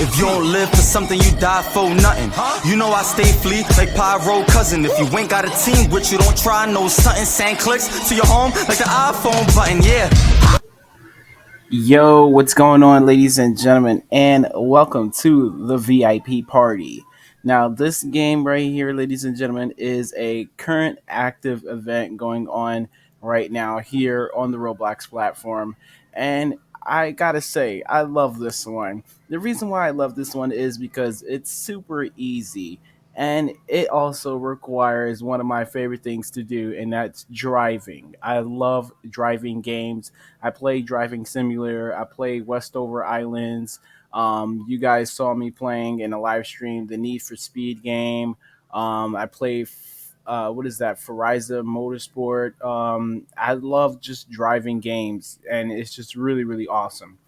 If you don't live for something, you die for nothing. You know I stay flee like Pyro cousin. If you ain't got a team with you, don't try no something. Send clicks to your home like the iPhone button, yeah. Yo, what's going on, ladies and gentlemen, and welcome to the VIP party. Now, this game right here, ladies and gentlemen, is a current active event going on right now here on the Roblox platform. And I gotta say, I love this one. The reason why I love this one is because it's super easy. And it also requires one of my favorite things to do, and that's driving. I love driving games. I play Driving Simulator. I play Westover Islands. You guys saw me playing in a live stream the Need for Speed game. I play, what is that, Fariza Motorsport. I love just driving games, and it's just really, really awesome.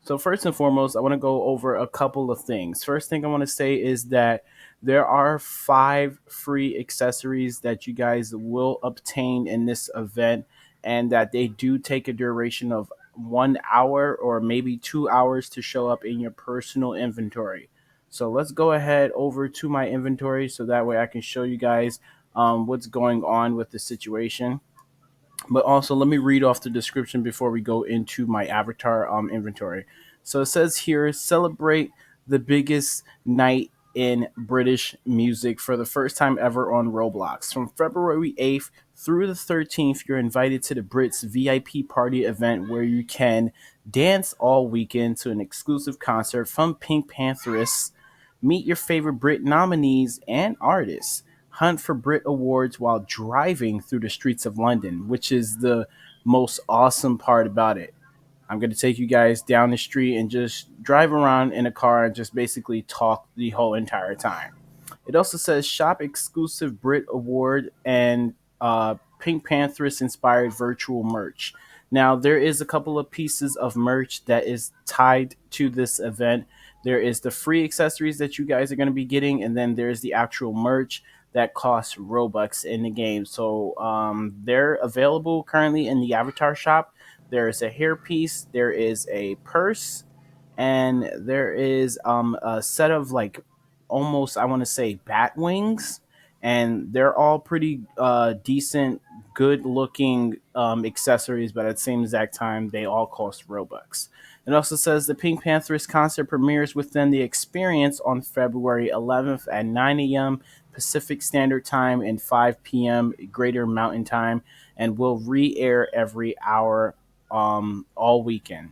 So first and foremost, I want to go over a couple of things. First thing I want to say is that there are 5 free accessories that you guys will obtain in this event, and that they do take a duration of 1 hour or maybe 2 hours to show up in your personal inventory. So let's go ahead over to my inventory so that way I can show you guys what's going on with the situation. But also, let me read off the description before we go into my avatar inventory. So it says here, celebrate the biggest night in British music for the first time ever on Roblox. From February 8th through the 13th, you're invited to the Brits VIP party event where you can dance all weekend to an exclusive concert from Pantheress. Meet your favorite Brit nominees and artists. Hunt for Brit Awards while driving through the streets of London, which is the most awesome part about it. I'm going to take you guys down the street and just drive around in a car and just basically talk the whole entire time. It also says shop exclusive Brit Award and Pink Pantheress inspired virtual merch. Now, there is a couple of pieces of merch that is tied to this event. There is the free accessories that you guys are going to be getting, and then there's the actual merch that costs Robux in the game. So they're available currently in the avatar shop. There is a hairpiece, there is a purse, and there is a set of like almost, I want to say, bat wings, and they're all pretty decent, good looking accessories, but at the same exact time they all cost Robux. It also says the Pink Panthers concert premieres within the experience on February 11th at 9 a.m. Pacific Standard Time and 5 p.m. Greater Mountain Time, and will re-air every hour all weekend.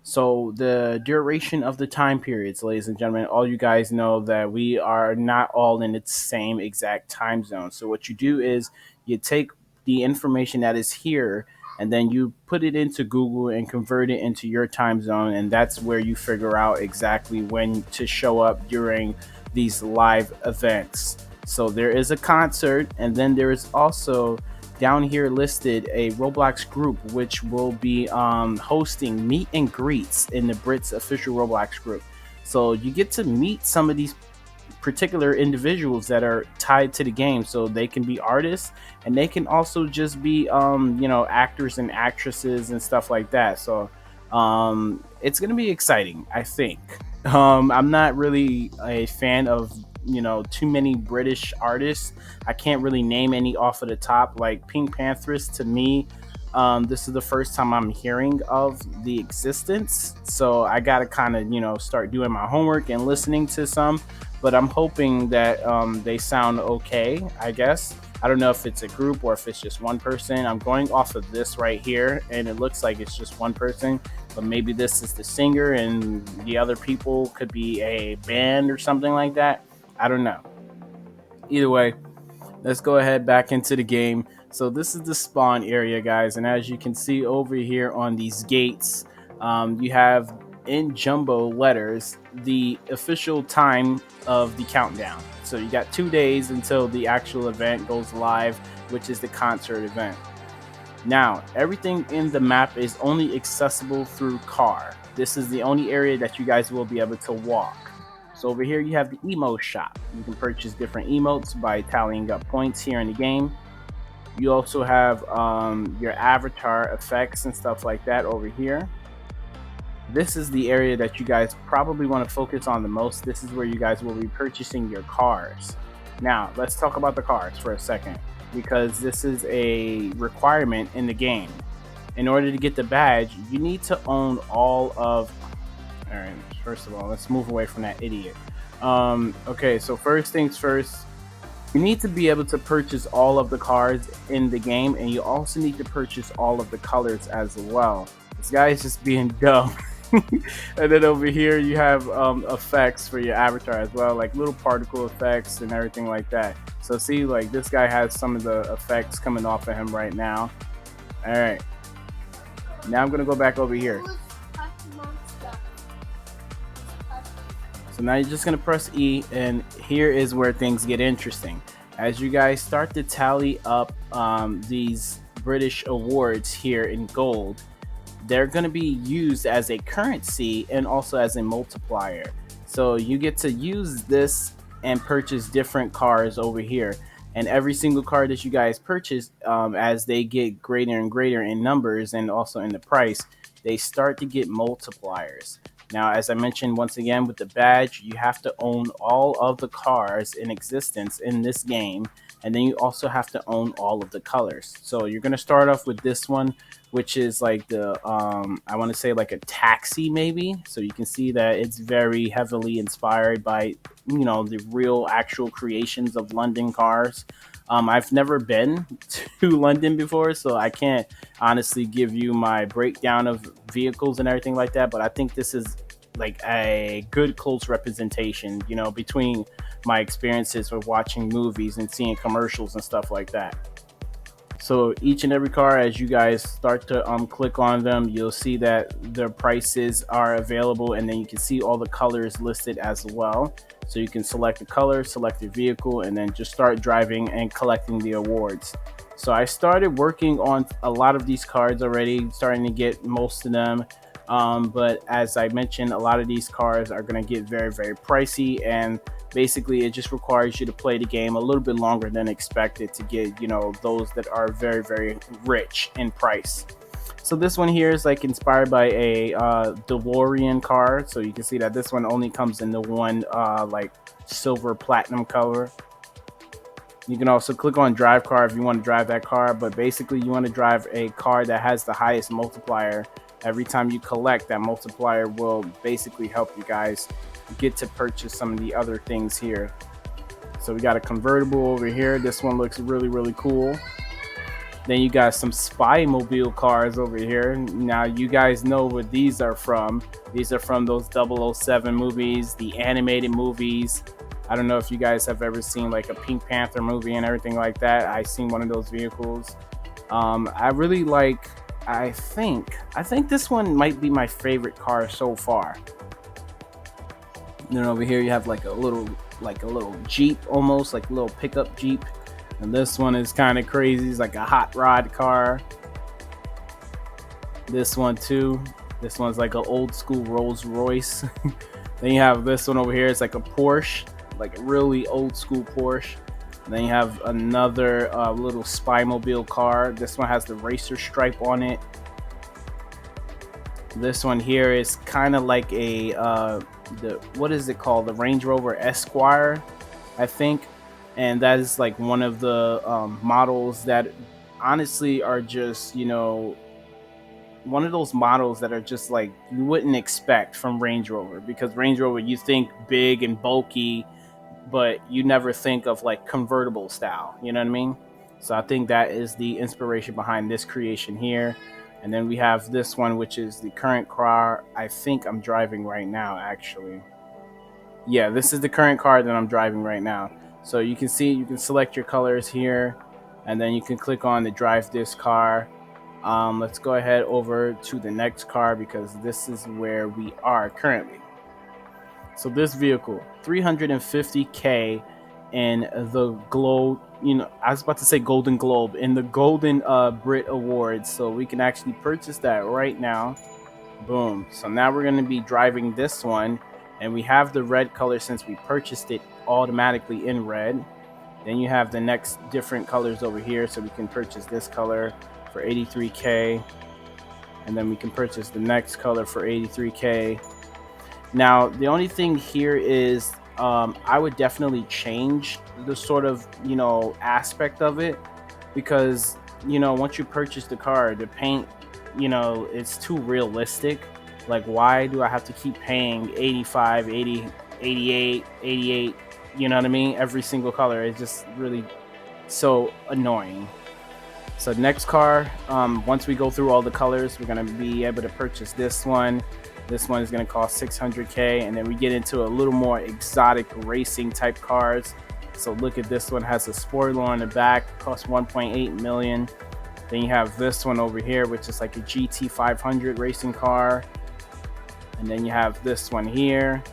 So the duration of the time periods, ladies and gentlemen, all you guys know that we are not all in the same exact time zone. So what you do is you take the information that is here and then you put it into Google and convert it into your time zone, and that's where you figure out exactly when to show up during these live events. So there is a concert, and then there is also down here listed a Roblox group which will be hosting meet and greets in the Brits official Roblox group. So you get to meet some of these particular individuals that are tied to the game, so they can be artists and they can also just be actors and actresses and stuff like that. So it's gonna be exciting, I think. I'm not really a fan of too many British artists. I can't really name any off of the top. Like Pink Panthers, to me, this is the first time I'm hearing of the existence. So I gotta kind of start doing my homework and listening to some. But I'm hoping that they sound okay. I guess I don't know if it's a group or if it's just one person. I'm going off of this right here, and it looks like it's just one person. But maybe this is the singer, and the other people could be a band or something like that. I don't know. Either way, let's go ahead back into the game. So this is the spawn area, guys, and as you can see over here on these gates, you have in jumbo letters the official time of the countdown. So you got 2 days until the actual event goes live, which is the concert event. Now, everything in the map is only accessible through car. This is the only area that you guys will be able to walk. So over here you have the emote shop. You can purchase different emotes by tallying up points here in the game. You also have your avatar effects and stuff like that over here. this is the area that you guys probably want to focus on the most. This is where you guys will be purchasing your cars. Now, let's talk about the cars for a second because this is a requirement in the game. In order to get the badge, you need to own all of. All right, first of all, let's move away from that idiot. Okay, so first things first, you need to be able to purchase all of the cars in the game, and you also need to purchase all of the colors as well. This guy is just being dumb. And then over here, you have effects for your avatar as well, like little particle effects and everything like that. So, see, like this guy has some of the effects coming off of him right now. All right, now I'm gonna go back over here. So now you're just going to press E, and here is where things get interesting. As you guys start to tally up these British awards here in gold, they're going to be used as a currency and also as a multiplier. So you get to use this and purchase different cars over here. And every single car that you guys purchase, as they get greater and greater in numbers and also in the price, they start to get multipliers. Now, as I mentioned once again with the badge, you have to own all of the cars in existence in this game, and then you also have to own all of the colors. So you're going to start off with this one, which is like the I want to say like a taxi maybe. So you can see that it's very heavily inspired by the real actual creations of London cars. I've never been to London before, so I can't honestly give you my breakdown of vehicles and everything like that. But I think this is like a good close representation, between my experiences with watching movies and seeing commercials and stuff like that. So each and every car, as you guys start to click on them, you'll see that their prices are available, and then you can see all the colors listed as well. So you can select the color, select the vehicle, and then just start driving and collecting the awards. So I started working on a lot of these cards already, starting to get most of them. But as I mentioned, a lot of these cars are going to get very, very pricey, and basically it just requires you to play the game a little bit longer than expected to get those that are very, very rich in price. So this one here is like inspired by a DeLorean car. So you can see that this one only comes in the one like silver platinum color. You can also click on drive car if you want to drive that car, but basically you want to drive a car that has the highest multiplier. Every time you collect, that multiplier will basically help you guys get to purchase some of the other things here. So we got a convertible over here. This one looks really, really cool. Then you got some spy mobile cars over here. Now you guys know what these are from. These are from those 007 movies, the animated movies. I don't know if you guys have ever seen like a Pink Panther movie and everything like that. I've seen one of those vehicles. I really like. I think this one might be my favorite car so far. Then over here you have like a little Jeep, almost like a little pickup Jeep. And this one is kind of crazy. It's like a hot rod car. This one too. This one's like an old school Rolls Royce. Then you have this one over here. It's like a Porsche, like a really old school Porsche. And then you have another little spy mobile car. This one has the racer stripe on it. This one here is kind of like a what is it called? The Range Rover Esquire, I think. And that is like one of the models that honestly are just, one of those models that are just like you wouldn't expect from Range Rover, because Range Rover, you think big and bulky, but you never think of like convertible style. You know what I mean? So I think that is the inspiration behind this creation here. And then we have this one, which is the current car I think I'm driving right now, actually. Yeah, this is the current car that I'm driving right now. So you can see, you can select your colors here, and then you can click on the drive this car. Let's go ahead over to the next car, because this is where we are currently. So this vehicle, 350K in the Globe, I was about to say Golden Globe, in the Golden Brit Awards. So we can actually purchase that right now. Boom. So now we're going to be driving this one, and we have the red color since we purchased it automatically in red. Then you have the next different colors over here, so we can purchase this color for 83K. and then we can purchase the next color for 83K. Now, the only thing here is I would definitely change the sort of, aspect of it, because, once you purchase the car, the paint, it's too realistic. Like, why do I have to keep paying 85, 80, 88, 88, you know what I mean? Every single color is just really so annoying. So next car, once we go through all the colors, we're going to be able to purchase this one. This one is going to cost 600K, and then we get into a little more exotic racing type cars. So look at this one, has a spoiler on the back, costs 1.8 million. Then you have this one over here, which is like a GT 500 racing car. And then you have this one here.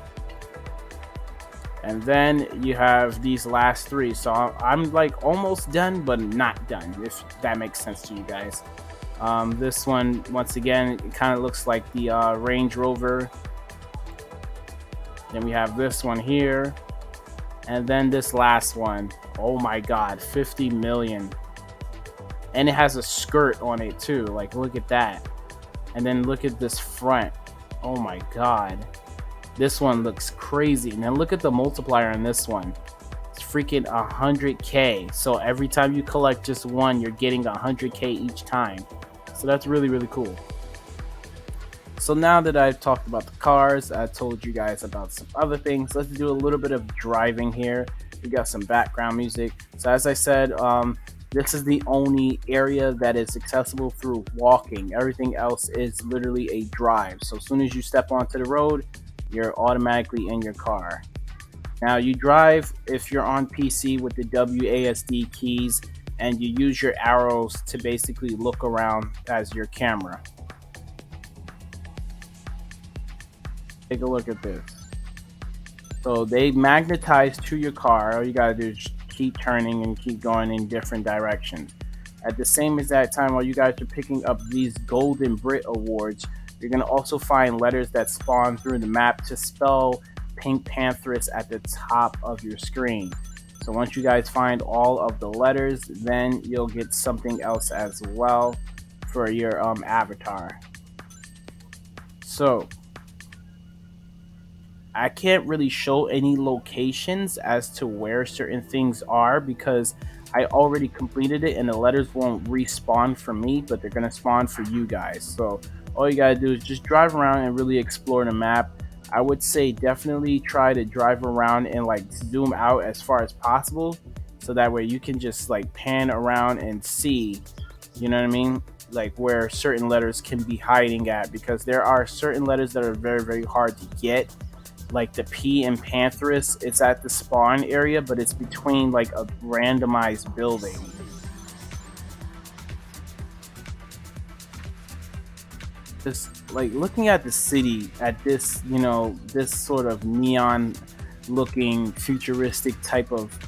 And then you have these last three. So I'm like almost done, but not done, if that makes sense to you guys. This one, once again, it kind of looks like the Range Rover. Then we have this one here. And then this last one. Oh my God, 50 million. And it has a skirt on it too. Like, look at that. And then look at this front. Oh my God. This one looks crazy. And then look at the multiplier on this one. It's freaking 100K. So every time you collect just one, you're getting 100K each time. So that's really, really cool. So now that I've talked about the cars, I told you guys about some other things. Let's do a little bit of driving here. We got some background music. So as I said, this is the only area that is accessible through walking. Everything else is literally a drive. So as soon as you step onto the road, you're automatically in your car. Now you drive if you're on PC with the WASD keys, and you use your arrows to basically look around as your camera. Take a look at this. So they magnetize to your car. All you gotta do is keep turning and keep going in different directions. At the same exact time, while you guys are picking up these golden Brit awards, you're gonna also find letters that spawn through the map to spell Pink Pantheress at the top of your screen. So once you guys find all of the letters, then you'll get something else as well for your avatar. So I can't really show any locations as to where certain things are because I already completed it, and the letters won't respawn for me, but they're gonna spawn for you guys. So all you gotta do is just drive around and really explore the map. I would say definitely try to drive around and like zoom out as far as possible, so that way you can just like pan around and see, you know what I mean, like where certain letters can be hiding at, because there are certain letters that are very, very hard to get. Like the P in Pantheress, it's at the spawn area, but it's between like a randomized building. Just like looking at the city at this, this sort of neon looking futuristic type of,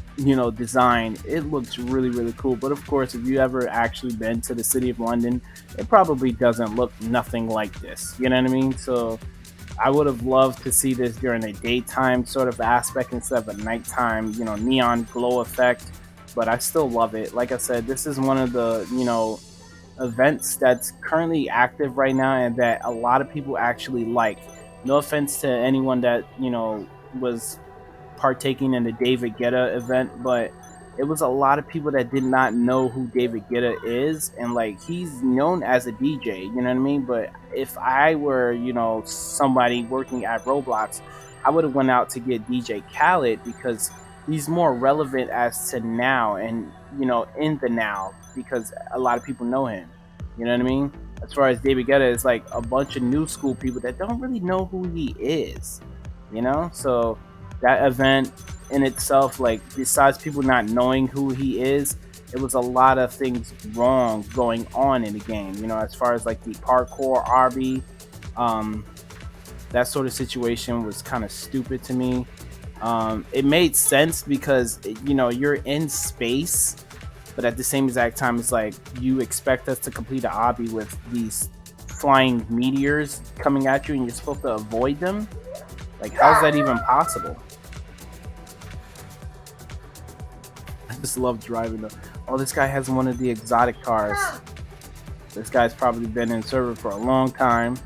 design, it looks really, really cool. But of course, if you ever actually been to the city of London, it probably doesn't look nothing like this. You know what I mean? So I would have loved to see this during a daytime sort of aspect instead of a nighttime, neon glow effect. But I still love it. Like I said, this is one of the, events that's currently active right now and that a lot of people actually like. No offense to anyone that, was partaking in the David Guetta event, but it was a lot of people that did not know who David Guetta is, and like he's known as a DJ, you know what I mean? But if I were, somebody working at Roblox, I would have went out to get DJ Khaled because he's more relevant as to now and, in the now, because a lot of people know him. You know what I mean? As far as David Guetta, it's like a bunch of new school people that don't really know who he is, So that event in itself, like besides people not knowing who he is, it was a lot of things wrong going on in the game, as far as like the parkour RB, that sort of situation was kind of stupid to me. It made sense because, you're in space, but at the same exact time, it's like you expect us to complete a obby with these flying meteors coming at you and you're supposed to avoid them. Like, how's that even possible? I just love driving though. Oh, this guy has one of the exotic cars. This guy's probably been in server for a long time.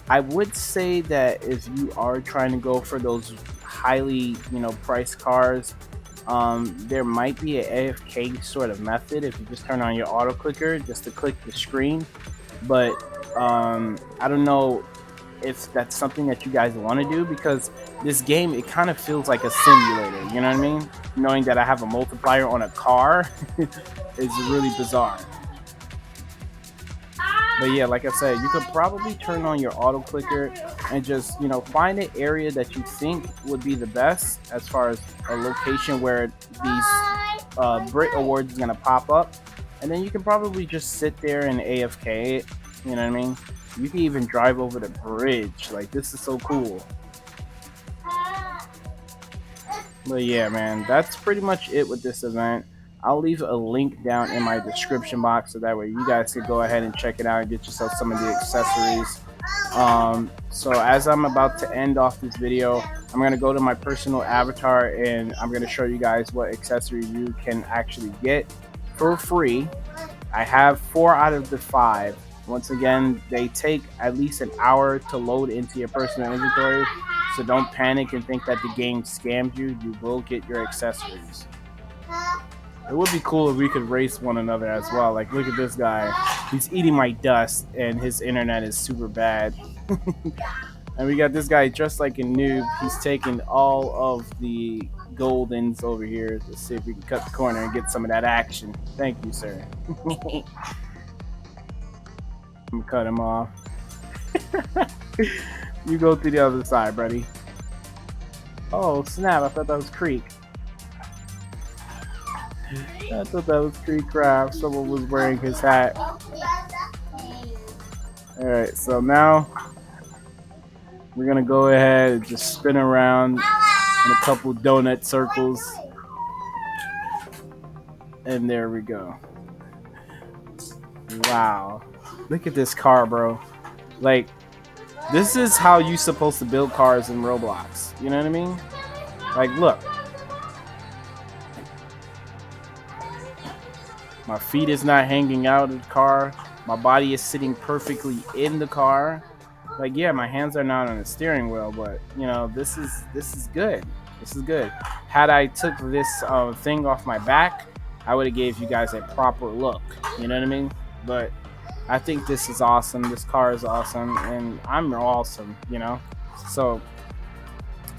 I would say that if you are trying to go for those highly, priced cars, there might be an AFK sort of method if you just turn on your auto clicker just to click the screen. But I don't know if that's something that you guys want to do, because this game, it kind of feels like a simulator. You know what I mean? Knowing that I have a multiplier on a car is really bizarre. But yeah, like I said, you could probably turn on your auto clicker and just, find an area that you think would be the best as far as a location where these Brit awards is going to pop up. And then you can probably just sit there and AFK it. You know what I mean? You can even drive over the bridge. Like, this is so cool. But yeah, man, that's pretty much it with this event. I'll leave a link down in my description box so that way you guys can go ahead and check it out and get yourself some of the accessories. So as I'm about to end off this video, I'm going to go to my personal avatar and I'm going to show you guys what accessories you can actually get for free. I have 4 out of the 5. Once again, they take at least an hour to load into your personal inventory, so don't panic and think that the game scammed you. You will get your accessories. It would be cool if we could race one another as well. Like, look at this guy. He's eating my dust and his internet is super bad. And we got this guy dressed like a noob. He's taking all of the goldens over here. Let's see if we can cut the corner and get some of that action. Thank you, sir. I'm gonna cut him off. You go to the other side, buddy. Oh, snap. I thought that was Creek. I thought that was Creek Craft. Someone was wearing his hat. Alright, so now we're gonna go ahead and just spin around in a couple donut circles. And there we go. Wow. Look at this car, bro. Like, this is how you're supposed to build cars in Roblox. You know what I mean? Like, look. My feet is not hanging out of the car. My body is sitting perfectly in the car. Like, yeah, my hands are not on the steering wheel, but this is good. This is good. Had I took this thing off my back, I would have gave you guys a proper look. You know what I mean? But I think this is awesome. This car is awesome, and I'm awesome. So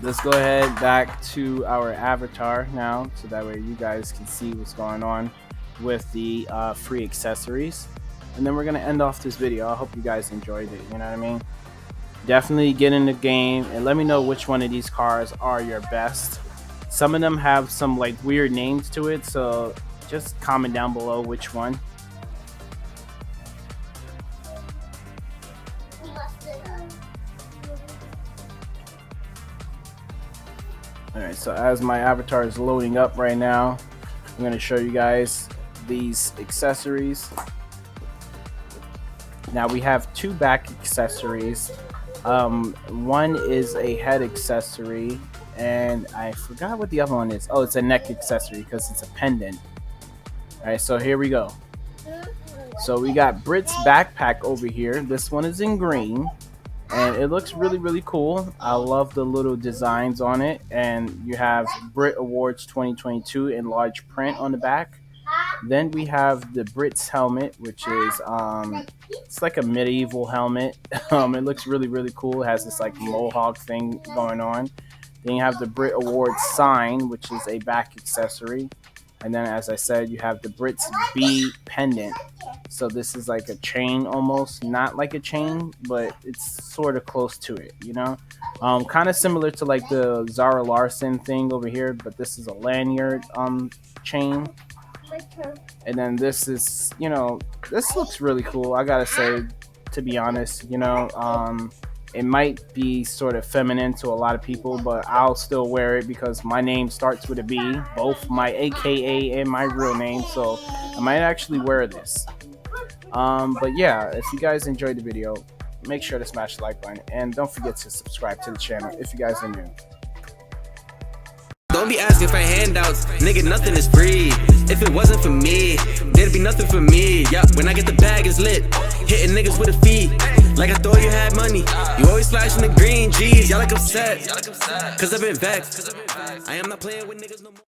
let's go ahead back to our avatar now, so that way you guys can see what's going on with the free accessories. And then we're gonna end off this video. I hope you guys enjoyed it. You know what I mean? Definitely get in the game and let me know which one of these cars are your best. Some of them have some like weird names to it, so just comment down below which one. Alright, so as my avatar is loading up right now, I'm going to show you guys these accessories. Now we have 2 back accessories. One is a head accessory, and I forgot what the other one is. Oh, it's a neck accessory because it's a pendant. Alright, so here we go. So we got Brit's backpack over here. This one is in green, and it looks really, really cool. I love the little designs on it, and you have Brit Awards 2022 in large print on the back. Then we have the Brit's helmet, which is it's like a medieval helmet. It looks really, really cool. It has this like mohawk thing going on. Then you have the Brit Awards sign, which is a back accessory. And then, as I said, you have the Brit's B pendant. So this is like a chain almost, not like a chain, but it's sort of close to it, kind of similar to like the Zara Larson thing over here, but this is a lanyard chain. And then this is, this looks really cool. I gotta say, to be honest, it might be sort of feminine to a lot of people, but I'll still wear it because my name starts with a B, both my AKA and my real name, so I might actually wear this. But yeah, if you guys enjoyed the video, make sure to smash the like button, and don't forget to subscribe to the channel if you guys are new. don't be asking for handouts, nigga, nothing is free. If it wasn't for me, there'd be nothing for me. Yeah, when I get the bag, it's lit. Hitting niggas with a feed, like I thought you had money. You always flashing the green G's, y'all like upset. Cause I've been vexed. I am not playing with niggas no more.